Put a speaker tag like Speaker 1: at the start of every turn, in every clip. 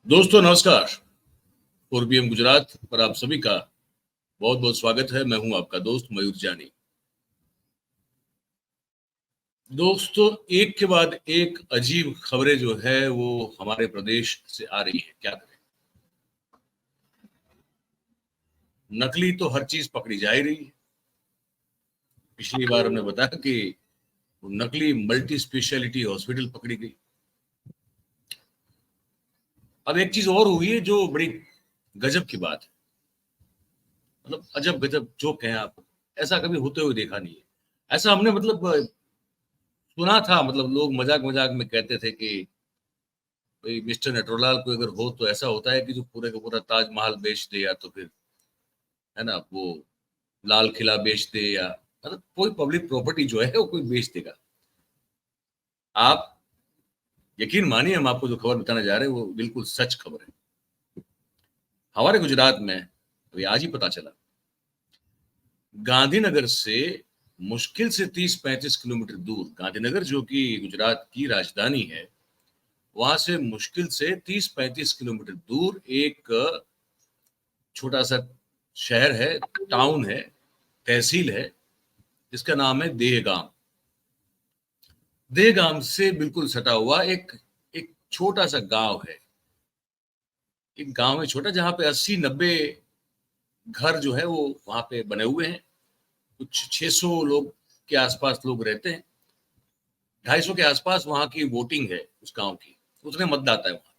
Speaker 1: दोस्तों नमस्कार। 4PM गुजरात पर आप सभी का बहुत बहुत स्वागत है। मैं हूं आपका दोस्त मयूर जानी। दोस्तों, एक के बाद एक अजीब खबरें जो है वो हमारे प्रदेश से आ रही है। क्या करें, नकली तो हर चीज पकड़ी जा ही रही है। पिछली बार हमने बताया कि नकली मल्टी स्पेशलिटी हॉस्पिटल पकड़ी गई। अब एक चीज और हुई है जो बड़ी गजब की बात है। मतलब अजब गजब जो कहें आप, ऐसा कभी होते हुए देखा नहीं है। ऐसा हमने सुना था। लोग मजाक मजाक में कहते थे कि भाई मिस्टर नटवरलाल कोई अगर हो तो ऐसा होता है कि जो पूरे का पूरा ताजमहल बेच दे, या तो फिर है ना वो लाल किला बेच दे, या कोई पब्लिक प्रॉपर्टी जो है वो कोई बेच देगा। आप यकीन मानिए, हम आपको जो खबर बताने जा रहे हैं वो बिल्कुल सच खबर है। हमारे गुजरात में अभी आज ही पता चला, गांधीनगर से मुश्किल से 30-35 किलोमीटर दूर, गांधीनगर जो कि गुजरात की राजधानी है, वहां से मुश्किल से 30-35 किलोमीटर दूर एक छोटा सा शहर है, टाउन है, तहसील है, जिसका नाम है देहगाम। देहगाम से बिल्कुल सटा हुआ एक एक छोटा सा गांव है। एक गांव है छोटा, जहां पे 80-90 घर जो है वो वहां पे बने हुए हैं। कुछ 600 लोग के आसपास लोग रहते हैं। 250 के आसपास वहां की वोटिंग है उस गांव की, उतने मतदाता है वहां।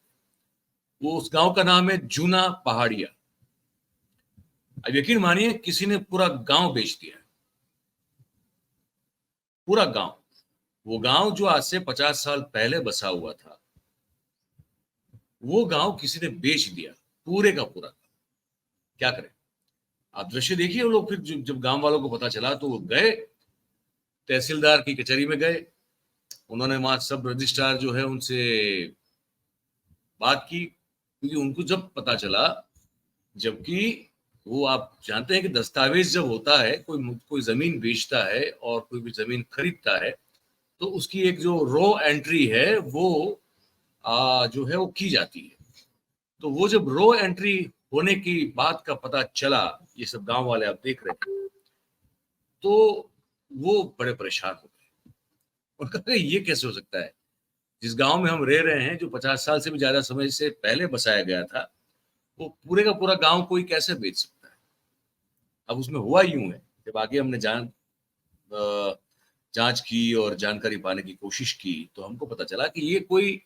Speaker 1: वो उस गांव का नाम है जूना पहाड़िया। अब यकीन मानिए, किसी ने पूरा गांव बेच दिया। पूरा गांव, वो गांव जो आज से 50 साल पहले बसा हुआ था, वो गांव किसी ने बेच दिया, पूरे का पूरा। क्या करें, आप दृश्य देखिए। वो लोग फिर जब गांव वालों को पता चला तो वो गए, तहसीलदार की कचहरी में गए। उन्होंने वहां सब रजिस्ट्रार जो है उनसे बात की, क्योंकि उनको जब पता चला, जबकि वो आप जानते हैं कि दस्तावेज जब होता है, कोई कोई जमीन बेचता है और कोई भी जमीन खरीदता है, तो उसकी एक जो रो एंट्री है वो जो है वो की जाती है। तो वो जब रो एंट्री होने की बात का पता चला, ये सब गांव वाले आप देख रहे थे, तो वो बड़े परेशान हो गए। उनका कहा ये कैसे हो सकता है, जिस गांव में हम रह रहे हैं, जो 50 साल से भी ज्यादा समय से पहले बसाया गया था, वो पूरे का पूरा गांव कोई कैसे बेच सकता है। अब उसमें हुआ यूं है, जब आगे हमने जांच की और जानकारी पाने की कोशिश की, तो हमको पता चला कि ये कोई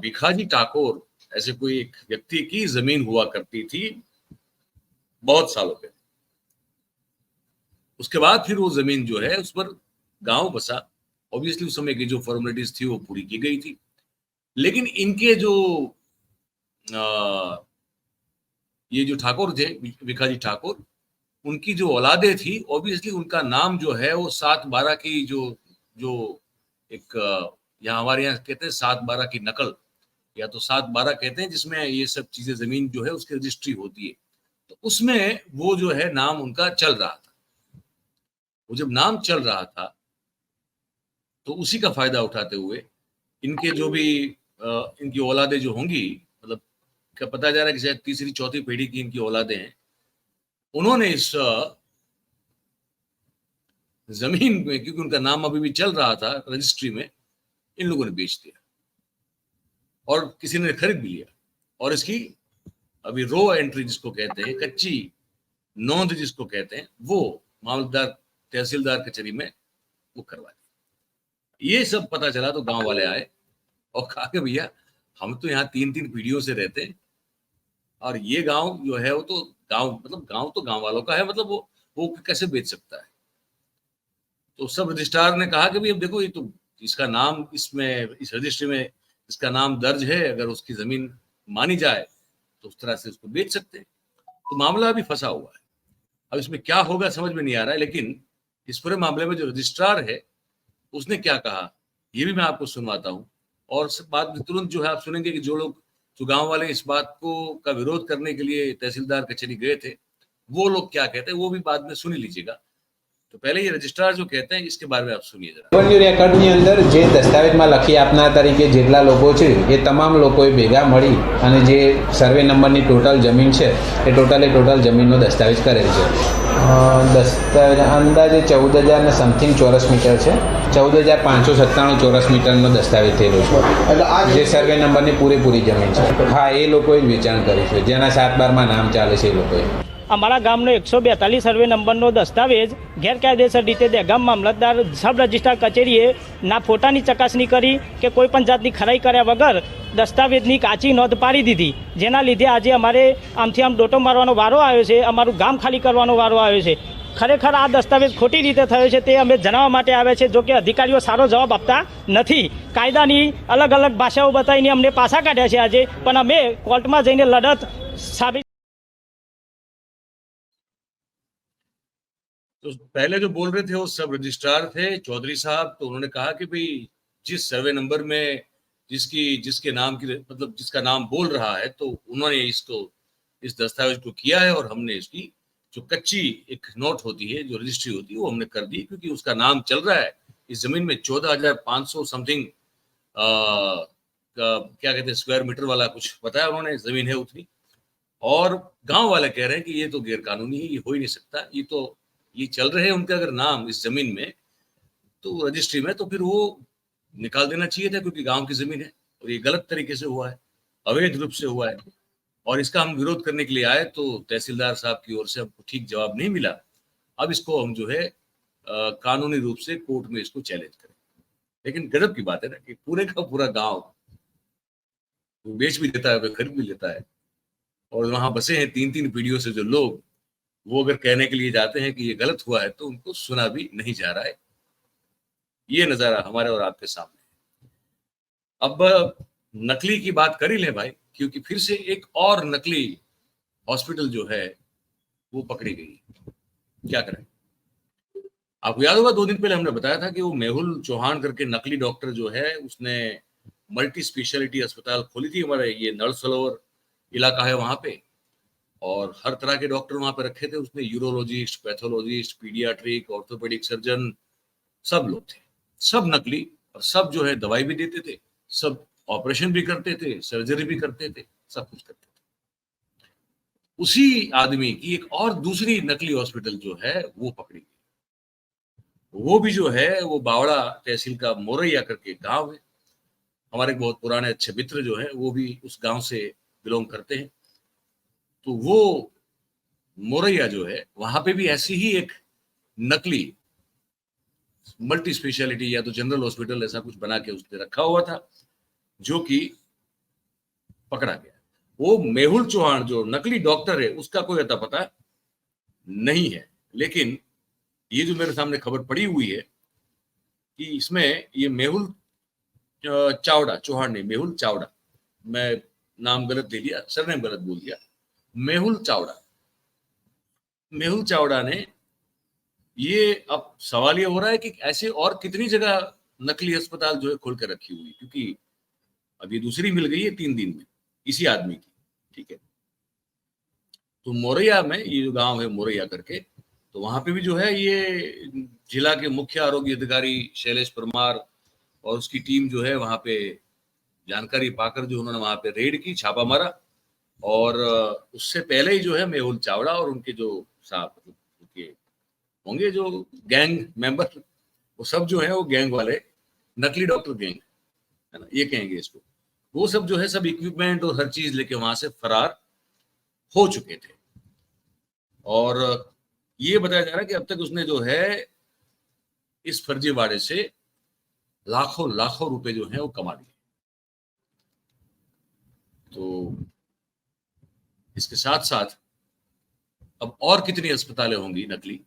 Speaker 1: भिखाजी ठाकुर, ऐसे कोई एक व्यक्ति की जमीन हुआ करती थी बहुत सालों पहले। उसके बाद फिर वो जमीन जो है उस पर गांव बसा। ऑब्वियसली उस समय की जो फॉर्मेलिटीज थी वो पूरी की गई थी। लेकिन इनके जो आ, ये जो ठाकुर थे, भिखाजी ठाकुर, उनकी जो औलादे थी, ऑब्वियसली उनका नाम जो है वो 7/12 की जो जो एक यहाँ हमारे यहाँ कहते हैं 7/12 की नकल, या तो 7/12 कहते हैं, जिसमें ये सब चीजें जमीन जो है उसकी रजिस्ट्री होती है। तो उसमें वो जो है नाम उनका चल रहा था। वो जब नाम चल रहा था, तो उसी का फायदा उठाते हुए इनके जो भी इनकी औलादे जो होंगी, मतलब क्या पता जा रहा है कि शायद तीसरी चौथी पीढ़ी की इनकी औलादे हैं, उन्होंने इस जमीन में, क्योंकि उनका नाम अभी भी चल रहा था रजिस्ट्री में, इन लोगों ने बेच दिया और किसी ने खरीद भी लिया। और इसकी अभी रो एंट्री जिसको कहते हैं, कच्ची नोंद जिसको कहते हैं, वो मामलतदार तहसीलदार कचहरी में वो करवा दी। ये सब पता चला तो गांव वाले आए और कहा कि भैया, हम तो यहाँ 3-3 पीढ़ियों से रहते हैं, और ये गांव जो है वो तो गांव, मतलब गांव तो गांव वालों का है, मतलब वो कैसे बेच सकता है। तो सब रजिस्ट्रार ने कहा कि भाई अब देखो, ये तो इसका नाम इसमें इस रजिस्ट्री में इसका नाम दर्ज है, अगर उसकी जमीन मानी जाए तो उस तरह से उसको बेच सकते हैं। तो मामला अभी फंसा हुआ है। अब इसमें क्या होगा समझ में नहीं आ रहा है, लेकिन इस पूरे मामले में जो रजिस्ट्रार है उसने क्या कहा, ये भी मैं आपको सुनवाता हूँ। और बाद में तुरंत जो है आप सुनेंगे कि जो लोग, जो गांव वाले इस बात को का विरोध करने के लिए तहसीलदार कचहरी गए थे, वो लोग क्या कहते हैं, वो भी बाद में सुन लीजिएगा। तो तो पहले ये रजिस्ट्रार जो कहते हैं इसके बारे में आप सुनिए जरा।
Speaker 2: રેવન્યુ રેકોર્ડની અંદર જે દસ્તાવેજમાં લખી આપનાર તરીકે જેટલા લોકો છે એ તમામ લોકોએ ભેગા મળી અને જે સર્વે નંબરની ટોટલ જમીન છે એ ટોટલ જમીનનો દસ્તાવેજ કરેલ છે। દસ્તાવેજ અંદાજે 14,000 ને સમથિંગ ચોરસ મીટર છે, 14,597 ચોરસ મીટરનો દસ્તાવેજ થયેલો છે, જે સર્વે નંબરની પૂરેપૂરી જમીન છે। હા, એ લોકોએ જ વેચાણ કર્યું છે, જેના 7/12માં નામ ચાલે છે એ લોકોએ।
Speaker 3: અમારા ગામનો 142 સર્વે નંબરનો દસ્તાવેજ ગેરકાયદેસર રીતે દહેગામ મામલતદાર સબ રજિસ્ટ્રાર કચેરીએ ના ફોટાની ચકાસણી કરી કે કોઈ પણ જાતની ખરાઈ કર્યા વગર દસ્તાવેજની કાચી નોંધ પાડી દીધી, જેના લીધે આજે અમારે આમથી આમ ડોટો મારવાનો વારો આવ્યો છે, અમારું ગામ ખાલી કરવાનો વારો આવ્યો છે। ખરેખર આ દસ્તાવેજ ખોટી રીતે થયો છે તે અમે જણાવવા માટે આવ્યા છે, જો કે અધિકારીઓ સારો જવાબ આપતા નથી। કાયદાની અલગ અલગ ભાષાઓ બતાવીને અમને પાછા કાઢ્યા છે આજે, પણ અમે કોર્ટમાં જઈને લડત સાબિત।
Speaker 1: तो पहले जो बोल रहे थे वो सब रजिस्ट्रार थे चौधरी साहब, तो उन्होंने कहा कि भाई जिस सर्वे नंबर में जिसके नाम की मतलब जिसका नाम बोल रहा है तो उन्होंने इस दस्तावेज को किया है और हमने इसकी जो कच्ची एक नोट होती है, जो रजिस्ट्री होती है, वो हमने कर दी, क्योंकि उसका नाम चल रहा है इस जमीन में। 14,500 समथिंग क्या कहते हैं स्क्वायर मीटर वाला कुछ बताया उन्होंने, जमीन है उतनी। और गांव वाले कह रहे हैं कि ये तो गैर कानूनी है, ये हो ही नहीं सकता, ये चल रहे हैं उनके अगर नाम इस जमीन में तो रजिस्ट्री में, तो फिर वो निकाल देना चाहिए था, क्योंकि गांव की जमीन है और ये गलत तरीके से हुआ है, अवैध रूप से हुआ है। और इसका हम विरोध करने के लिए आए तो तहसीलदार साहब की ओर से हमको ठीक जवाब नहीं मिला। अब इसको हम जो है कानूनी रूप से कोर्ट में इसको चैलेंज करें। लेकिन गजब की बात है ना कि पूरे का पूरा गांव बेच भी देता है, खरीद भी लेता है, और वहां बसे हैं 3-3 पीढ़ियों से जो लोग, वो अगर कहने के लिए जाते हैं कि ये गलत हुआ है तो उनको सुना भी नहीं जा रहा है। ये नजारा हमारे और आपके सामने है। अब नकली की बात कर ही ले भाई, क्योंकि फिर से एक और नकली हॉस्पिटल जो है वो पकड़ी गई। क्या करें, आपको याद होगा 2 दिन पहले हमने बताया था कि वो मेहुल चौहान करके नकली डॉक्टर जो है उसने मल्टी स्पेशलिटी अस्पताल खोली थी, हमारे ये नल सरोवर इलाका है वहां पे, और हर तरह के डॉक्टर वहां पे रखे थे उसने, urologist, pathologist, paediatric, orthopaedic surgeon, सब लोग थे, सब नकली, और सब जो है दवाई भी देते थे, सब ऑपरेशन भी करते थे, सर्जरी भी करते थे, सब कुछ करते थे। उसी आदमी की एक और दूसरी नकली हॉस्पिटल जो है वो पकड़ी गई। वो भी जो है वो बावड़ा तहसील का मोरैया करके गांव है। हमारे बहुत पुराने अच्छे मित्र जो है वो भी उस गांव से बिलोंग करते हैं। तो वो मोरैया जो है वहां पे भी ऐसी ही एक नकली मल्टी स्पेशलिटी या तो जनरल हॉस्पिटल ऐसा कुछ बना के उसने रखा हुआ था, जो कि पकड़ा गया। वो मेहुल चौहान जो नकली डॉक्टर है उसका कोई अता पता नहीं है, लेकिन ये जो मेरे सामने खबर पड़ी हुई है कि इसमें ये मेहुल चावड़ा, चौहान नहीं, मेहुल चावड़ा, मैं नाम गलत ले लिया, सरनेम गलत बोल दिया, मेहुल चावड़ा ने, ये अब सवाल ये हो रहा है कि ऐसे और कितनी जगह नकली अस्पताल जो है खोल कर रखी हुई, क्योंकि अब ये दूसरी मिल गई है 3 दिन में इसी आदमी की, ठीक है। तो मोरैया में ये जो गांव है मोरैया करके, तो वहां पे भी जो है ये जिला के मुख्य आरोग्य अधिकारी शैलेश परमार और उसकी टीम जो है वहां पे जानकारी पाकर जो उन्होंने वहां पे रेड की, छापा मारा, और उससे पहले ही जो है मेहुल चावड़ा और उनके जो साहब उनके होंगे जो गैंग मेंबर, वो सब जो है वो गैंग वाले नकली डॉक्टर गैंग है ना, ये कहेंगे इसको, वो सब जो है सब इक्विपमेंट और हर चीज लेके वहां से फरार हो चुके थे। और ये बताया जा रहा है कि अब तक उसने जो है इस फर्जीवाड़े से लाखों लाखों रुपए जो है वो कमा लिए। तो इसके साथ साथ अब और कितनी अस्पतालें होंगी नकली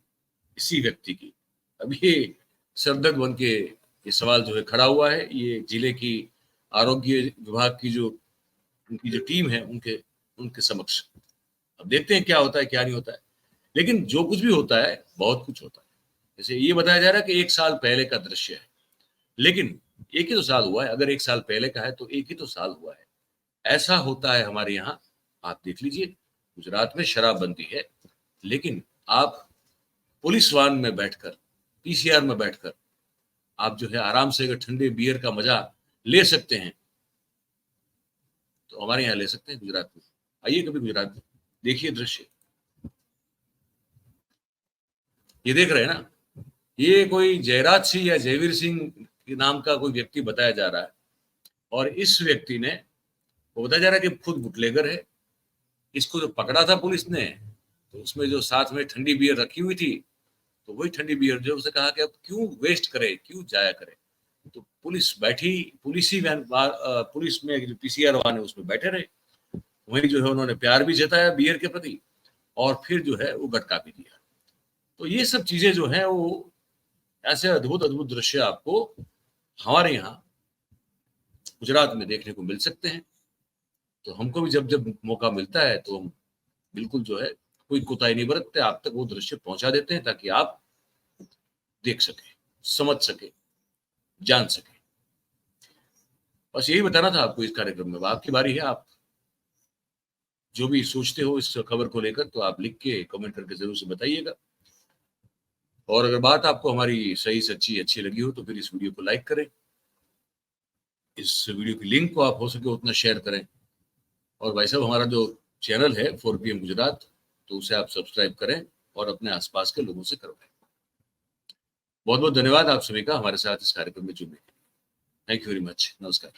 Speaker 1: इसी व्यक्ति की, अब ये सरदर्द बन के ये सवाल जो है खड़ा हुआ है। ये जिले की आरोग्य विभाग की जो उनकी जो टीम है उनके समक्ष अब देखते हैं क्या होता है क्या नहीं होता है। लेकिन जो कुछ भी होता है बहुत कुछ होता है। जैसे ये बताया जा रहा है कि 1 साल पहले का दृश्य है, लेकिन एक ही तो साल हुआ है। अगर 1 साल पहले का है तो एक ही तो साल हुआ है। ऐसा होता है हमारे यहाँ, आप देख लीजिए गुजरात में शराब बनती है, लेकिन आप पुलिस वाहन में बैठकर, पीसीआर में बैठकर आप जो है आराम से अगर ठंडे बियर का मजा ले सकते हैं तो हमारे यहाँ ले सकते हैं गुजरात में। आइए कभी गुजरात में, देखिए दृश्य। ये देख रहे हैं ना, ये कोई जयराज सिंह या जयवीर सिंह के नाम का कोई व्यक्ति बताया जा रहा है, और इस व्यक्ति ने, वो बताया जा रहा है कि खुद बुटलेगर है। इसको जो पकड़ा था पुलिस ने, तो उसमें जो साथ में ठंडी बियर रखी हुई थी, तो वही ठंडी बियर जो उसे कहा कि अब क्यों वेस्ट करे, क्यों जाया करे। तो पुलिस बैठी, पुलिस में जो पीसीआर वाहन है उसमें बैठे रहे, वही जो है उन्होंने प्यार भी जताया बियर के प्रति, और फिर जो है वो गटका भी दिया। तो ये सब चीजें जो है वो ऐसे अद्भुत अद्भुत दृश्य आपको हमारे यहाँ गुजरात में देखने को मिल सकते हैं। तो हमको भी जब जब मौका मिलता है तो हम बिल्कुल जो है कोई कोताही नहीं बरतते, आप तक वो दृश्य पहुंचा देते हैं ताकि आप देख सके, समझ सके, जान सके। बस यही बताना था आपको इस कार्यक्रम में। आपकी बारी है, आप जो भी सोचते हो इस खबर को लेकर तो आप लिख के कमेंट करके जरूर से बताइएगा। और अगर बात आपको हमारी सही सच्ची अच्छी लगी हो तो फिर इस वीडियो को लाइक करें, इस वीडियो की लिंक को आप हो सके उतना शेयर करें, और भाई साहब हमारा जो चैनल है 4PM गुजरात, तो उसे आप सब्सक्राइब करें और अपने आसपास के लोगों से करवाएं। बहुत बहुत धन्यवाद आप सभी का हमारे साथ इस कार्यक्रम में जुड़ने के लिए। Thank you very much. नमस्कार।